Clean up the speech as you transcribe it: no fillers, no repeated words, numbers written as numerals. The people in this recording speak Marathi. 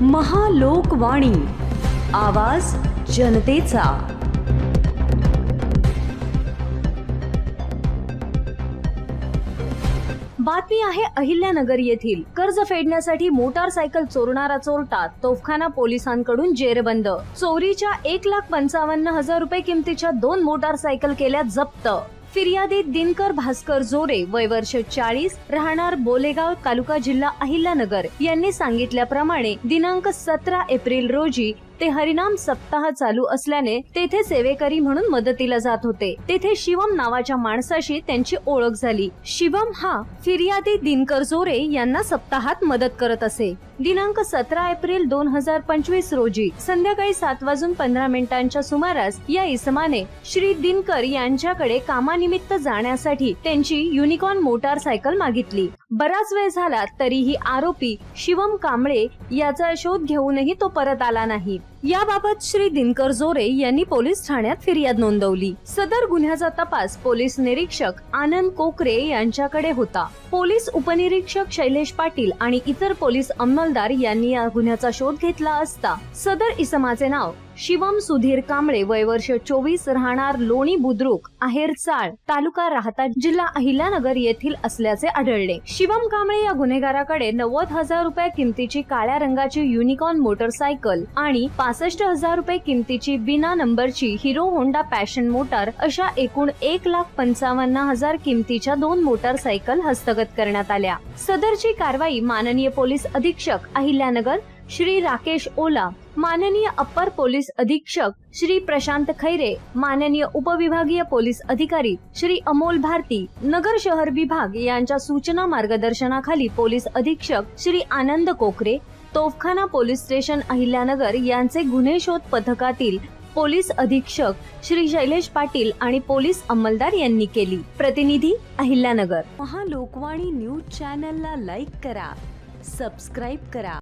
महालोकवाणी, आवाज जनतेचा। बातमी आहे अहिल्यानगर येथील। कर्ज फेडण्यासाठी मोटारसायकल चोरणारा चोरटा तोफखाना पोलिसांकडून जेरबंद। चोरीच्या 1,55,000 रुपये किमतीच्या 2 मोटारसायकल केल्या जप्त। फिर्यादी दिनकर भास्कर जोरे, वय वर्ष 40, राहणार बोलेगाव, तालुका जिल्हा अहिल्यानगर यांनी सांगितल्याप्रमाणे दिनांक 17 एप्रिल रोजी ते हरिनाम सप्ताह चालू असल्याने तेथे सेवेकरी म्हणून मदतीला जात होते। तेथे शिवम नावाच्या माणसाशी त्यांची ओळख झाली। शिवम हा फिर्यादी दिनकर जोरे यांना सप्ताहात मदत करत असे। दिनांक 17 एप्रिल 2025 रोजी संध्याकाळी 7:15 सुमारास या इसमाने श्री दिनकर यांच्याकडे कामानिमित्त जाण्यासाठी त्यांची युनिकॉर्न मोटारसायकल मागितली। बराच वेळ झाला तरीही आरोपी शिवम कांबळे याचा शोध घेऊनही तो परत आला नाही। याबाबत श्री दिनकर जोरे यांनी पोलीस ठाण्यात फिर्याद नोंदवली। सदर गुन्ह्याचा तपास पोलीस निरीक्षक आनंद कोकरे यांच्याकडे होता। पोलीस उपनिरीक्षक शैलेश पाटील आणि इतर पोलीस अंमलदार यांनी या गुन्ह्याचा शोध घेतला असता सदर इसमाचे नाव शिवम सुधीर कांबळे, वय वर्ष 24, राहणार लोणी बुद्रुक, आहेर चाळ, तालुका राहता, जिल्हा अहिल्यानगर येथील असल्याचे आढळले। शिवम कांबळे या गुन्हेगाराकडे 90,000 रुपये किमतीची काळ्या रंगाची युनिकॉर्न मोटरसायकल आणि 65,000 रुपये किमतीची बिना नंबरची हिरो होंडा पॅशन मोटार अशा एकूण 1,55,000 किमतीच्या 2 मोटारसायकल हस्तगत करण्यात आल्या। सदरची कारवाई माननीय पोलीस अधीक्षक अहिल्यानगर श्री राकेश ओला, माननीय अप्पर पोलीस अधीक्षक श्री प्रशांत खैरे, माननीय उपविभागीय पोलीस अधिकारी श्री अमोल भारती, नगर शहर विभाग यांच्या सूचना मार्गदर्शनाखाली पोलीस अधीक्षक श्री आनंद कोकरे, तोफखाना पोलीस स्टेशन अहिल्यानगर यांचे गुन्हे शोध पथकातील पोलीस अधीक्षक श्री शैलेश पाटील आणि पोलीस अंमलदार यांनी केली। प्रतिनिधी अहिल्यानगर। महालोकवाणी न्यूज चॅनलला लाईक करा, सबस्क्राइब करा।